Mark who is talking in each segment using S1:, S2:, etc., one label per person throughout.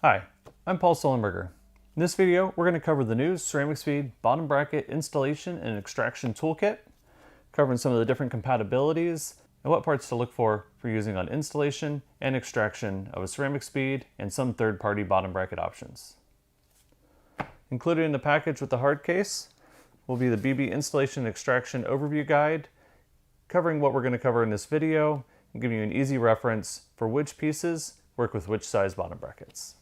S1: Hi, I'm Paul Sullenberger. In this video, we're going to cover the new CeramicSpeed bottom bracket installation and extraction toolkit, covering some of the different compatibilities and what parts to look for using on installation and extraction of a CeramicSpeed and some third-party bottom bracket options. Included in the package with the hard case will be the BB installation and extraction overview guide, covering what we're going to cover in this video and giving you an easy reference for which pieces work with which size bottom brackets.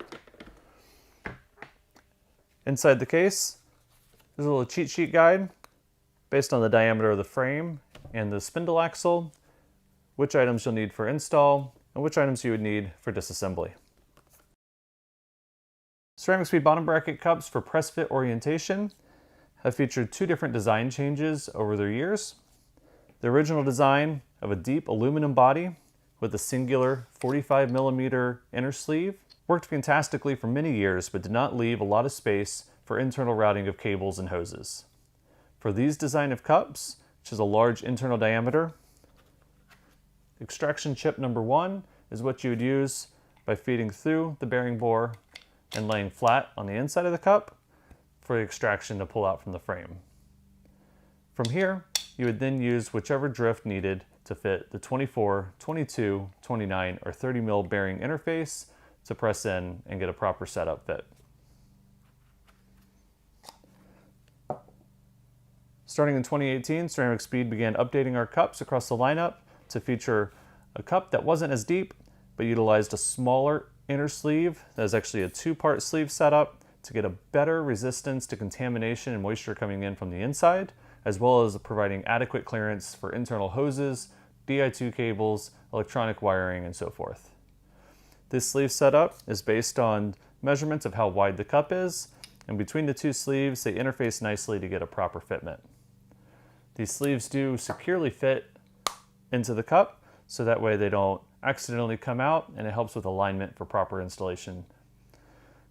S1: Inside the case, there's a little cheat sheet guide based on the diameter of the frame and the spindle axle, which items you'll need for install, and which items you would need for disassembly. CeramicSpeed bottom bracket cups for press fit orientation have featured two different design changes over their years. The original design of a deep aluminum body with a singular 45mm inner sleeve worked fantastically for many years, but did not leave a lot of space for internal routing of cables and hoses. For these design of cups, which is a large internal diameter, extraction chip number 1 is what you would use by feeding through the bearing bore and laying flat on the inside of the cup for the extraction to pull out from the frame. From here, you would then use whichever drift needed to fit the 24, 22, 29, or 30mm bearing interface to press in and get a proper setup fit. Starting in 2018, CeramicSpeed began updating our cups across the lineup to feature a cup that wasn't as deep, but utilized a smaller inner sleeve that is actually a two-part sleeve setup to get a better resistance to contamination and moisture coming in from the inside, as well as providing adequate clearance for internal hoses, Di2 cables, electronic wiring, and so forth. This sleeve setup is based on measurements of how wide the cup is, and between the two sleeves they interface nicely to get a proper fitment. These sleeves do securely fit into the cup, so that way they don't accidentally come out, and it helps with alignment for proper installation.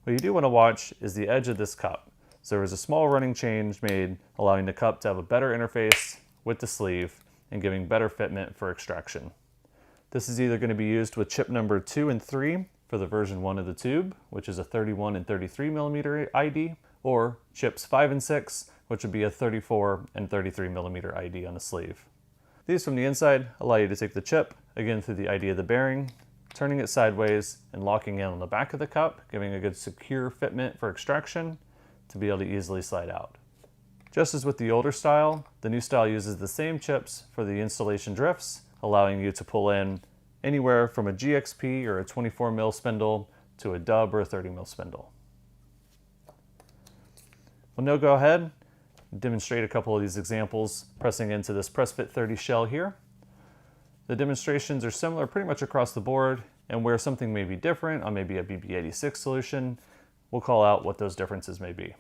S1: What you do want to watch is the edge of this cup. So there was a small running change made, allowing the cup to have a better interface with the sleeve and giving better fitment for extraction. This is either going to be used with chip number 2 and 3 for the version 1 of the tube, which is a 31 and 33mm ID, or chips 5 and 6, which would be a 34 and 33mm ID on the sleeve. These from the inside allow you to take the chip, again through the ID of the bearing, turning it sideways and locking in on the back of the cup, giving a good secure fitment for extraction to be able to easily slide out. Just as with the older style, the new style uses the same chips for the installation drifts, allowing you to pull in anywhere from a GXP or a 24mm spindle to a dub or a 30mm spindle. We'll now go ahead and demonstrate a couple of these examples pressing into this Press Fit 30 shell here. The demonstrations are similar pretty much across the board, and where something may be different on maybe a BB86 solution, we'll call out what those differences may be.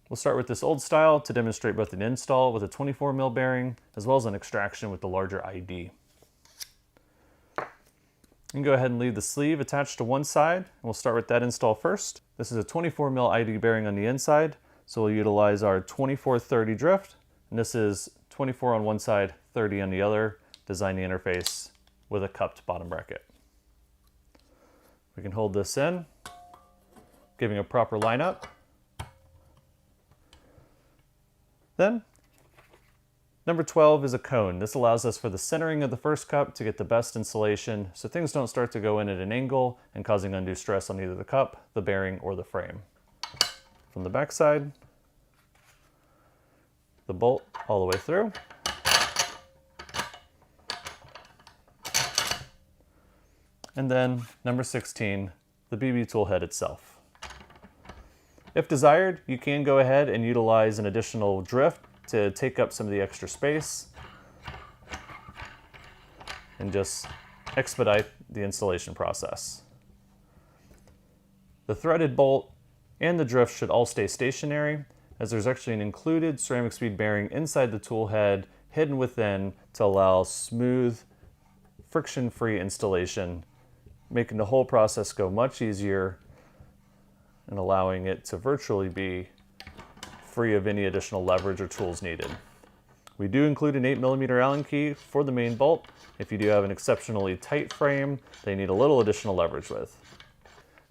S1: We'll start with this old style to demonstrate both an install with a 24mm bearing as well as an extraction with the larger ID. You can go ahead and leave the sleeve attached to one side, and we'll start with that install first. This is a 24mm ID bearing on the inside, so we'll utilize our 24-30 drift, and this is 24 on one side, 30 on the other, design the interface with a cupped bottom bracket. We can hold this in, giving a proper lineup. Then, number 12 is a cone. This allows us for the centering of the first cup to get the best insulation so things don't start to go in at an angle and causing undue stress on either the cup, the bearing, or the frame. From the back side, the bolt all the way through. And then number 16, the BB tool head itself. If desired, you can go ahead and utilize an additional drift to take up some of the extra space and just expedite the installation process. The threaded bolt and the drift should all stay stationary, as there's actually an included CeramicSpeed bearing inside the tool head hidden within to allow smooth, friction-free installation, making the whole process go much easier and allowing it to virtually be free of any additional leverage or tools needed. We do include an 8mm Allen key for the main bolt. If you do have an exceptionally tight frame, they need a little additional leverage with.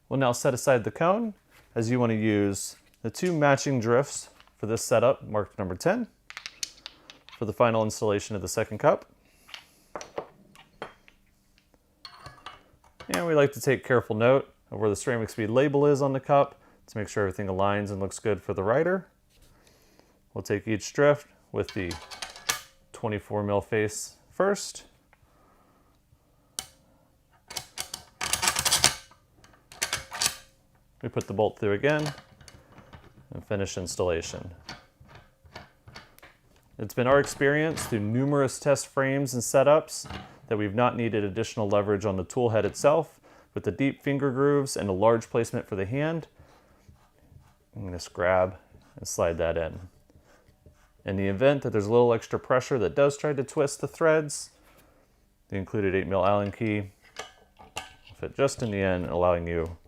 S1: We'll now set aside the cone, as you want to use the 2 matching drifts for this setup, marked number 10, for the final installation of the second cup. And we like to take careful note of where the CeramicSpeed label is on the cup to make sure everything aligns and looks good for the rider. We'll take each drift with the 24mm face first. We put the bolt through again and finish installation. It's been our experience through numerous test frames and setups that we've not needed additional leverage on the tool head itself. With the deep finger grooves and a large placement for the hand, I'm going to just grab and slide that in. In the event that there's a little extra pressure that does try to twist the threads, the included 8mm Allen key will fit just in the end, allowing you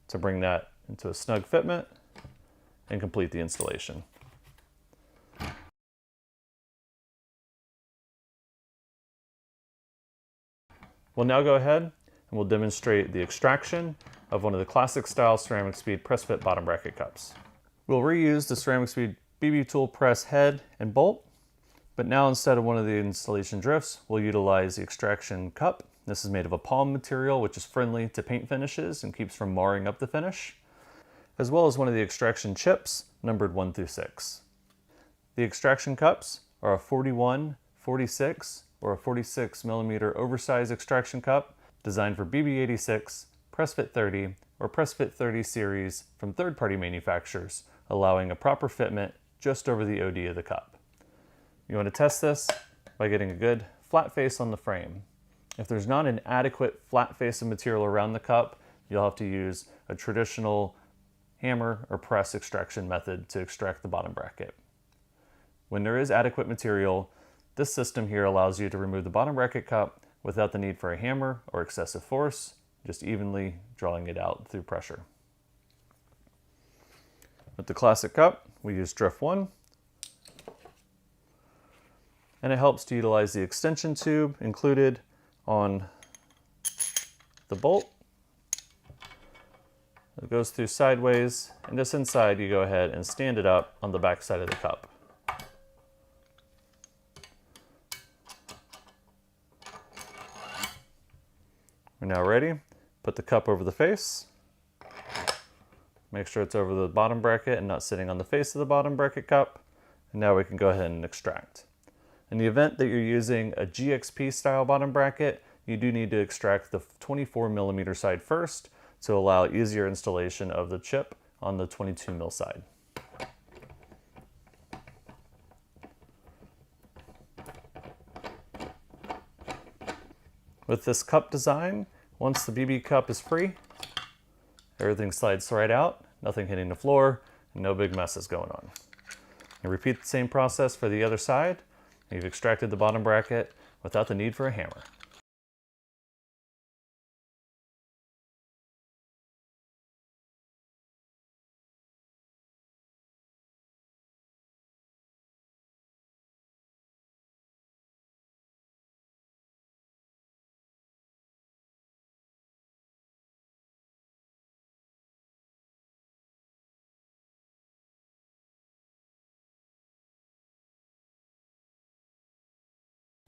S1: to bring that into a snug fitment and complete the installation. We'll now go ahead and we'll demonstrate the extraction of one of the classic style CeramicSpeed press fit bottom bracket cups. We'll reuse the CeramicSpeed BB Tool press head and bolt, but now instead of one of the installation drifts, we'll utilize the extraction cup. This is made of a palm material, which is friendly to paint finishes and keeps from marring up the finish, as well as one of the extraction chips, numbered 1 through 6. The extraction cups are a 41, 46, or a 46mm oversized extraction cup designed for BB86, Press Fit 30, or Press Fit 30 series from third-party manufacturers, allowing a proper fitment just over the OD of the cup. You want to test this by getting a good flat face on the frame. If there's not an adequate flat face of material around the cup, you'll have to use a traditional hammer or press extraction method to extract the bottom bracket. When there is adequate material, this system here allows you to remove the bottom bracket cup without the need for a hammer or excessive force, just evenly drawing it out through pressure. With the classic cup, we use drift 1, and it helps to utilize the extension tube included on the bolt. It goes through sideways, and just inside you go ahead and stand it up on the back side of the cup. We're now ready. Put the cup over the face. Make sure it's over the bottom bracket and not sitting on the face of the bottom bracket cup. And now we can go ahead and extract. In the event that you're using a GXP style bottom bracket, you do need to extract the 24mm side first to allow easier installation of the chip on the 22mm side. With this cup design, once the BB cup is free, everything slides right out, nothing hitting the floor, and no big messes going on. And repeat the same process for the other side. You've extracted the bottom bracket without the need for a hammer.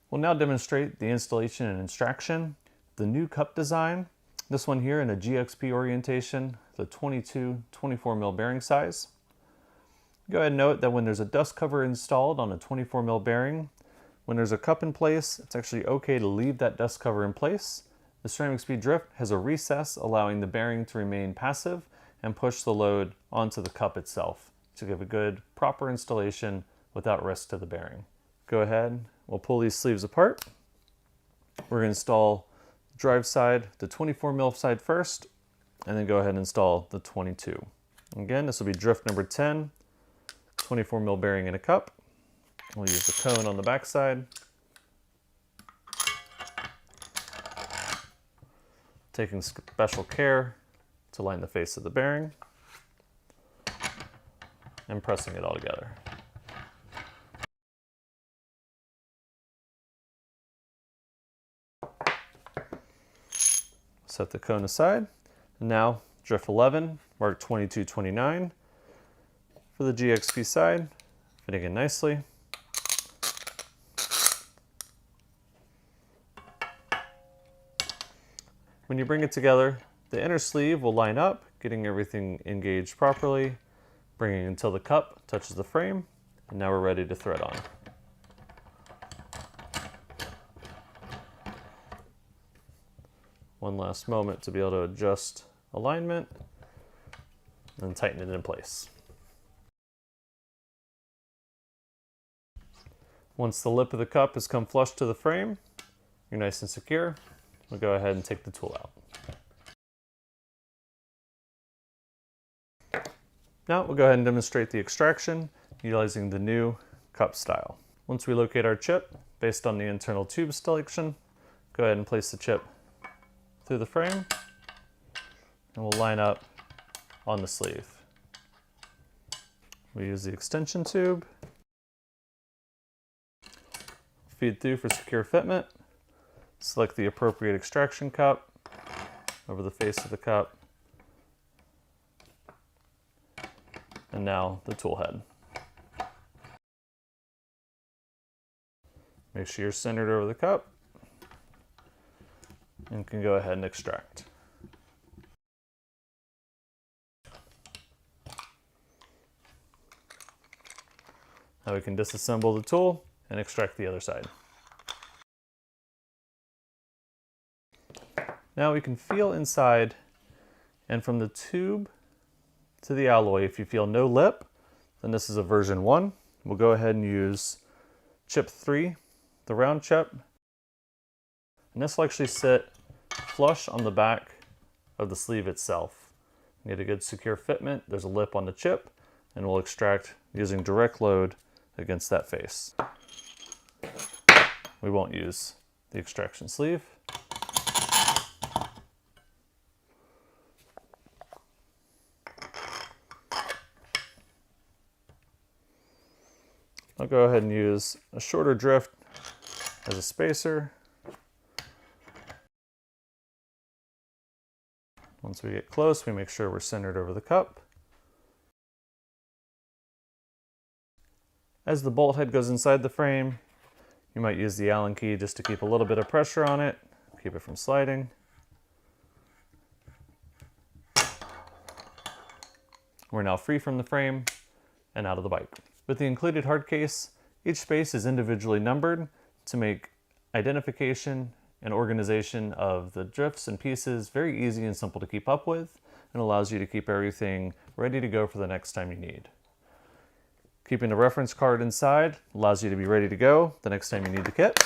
S1: We'll now demonstrate the installation and extraction. The new cup design, this one here in a GXP orientation, the 22-24mm bearing size. Go ahead and note that when there's a dust cover installed on a 24mm bearing, when there's a cup in place, it's actually okay to leave that dust cover in place. The CeramicSpeed drift has a recess allowing the bearing to remain passive and push the load onto the cup itself to give a good, proper installation without risk to the bearing. Go ahead, we'll pull these sleeves apart. We're going to install the drive side, the 24mm side first, and then go ahead and install the 22. Again, this will be drift number 10, 24mm bearing in a cup. We'll use the cone on the back side. Taking special care to line the face of the bearing and pressing it all together. Set the cone aside. And now drift 11, mark 2229 for the GXP side, fitting in nicely. When you bring it together, the inner sleeve will line up, getting everything engaged properly, bringing until the cup touches the frame, and now we're ready to thread on. One last moment to be able to adjust alignment and tighten it in place. Once the lip of the cup has come flush to the frame, you're nice and secure. We'll go ahead and take the tool out. Now we'll go ahead and demonstrate the extraction utilizing the new cup style. Once we locate our chip, based on the internal tube selection, go ahead and place the chip through the frame, and we'll line up on the sleeve. We use the extension tube, feed through for secure fitment, select the appropriate extraction cup over the face of the cup, and now the tool head. Make sure you're centered over the cup and can go ahead and extract. Now we can disassemble the tool and extract the other side. Now we can feel inside, and from the tube to the alloy, if you feel no lip, then this is a version 1. We'll go ahead and use chip 3, the round chip, and this will actually sit flush on the back of the sleeve itself. You get a good secure fitment. There's a lip on the chip, and we'll extract using direct load against that face. We won't use the extraction sleeve. I'll go ahead and use a shorter drift as a spacer. Once we get close, we make sure we're centered over the cup. As the bolt head goes inside the frame, you might use the Allen key just to keep a little bit of pressure on it, keep it from sliding. We're now free from the frame and out of the bike. With the included hard case, each space is individually numbered to make identification and organization of the drifts and pieces very easy and simple to keep up with, and allows you to keep everything ready to go for the next time you need. Keeping a reference card inside allows you to be ready to go the next time you need the kit,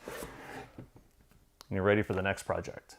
S1: and you're ready for the next project.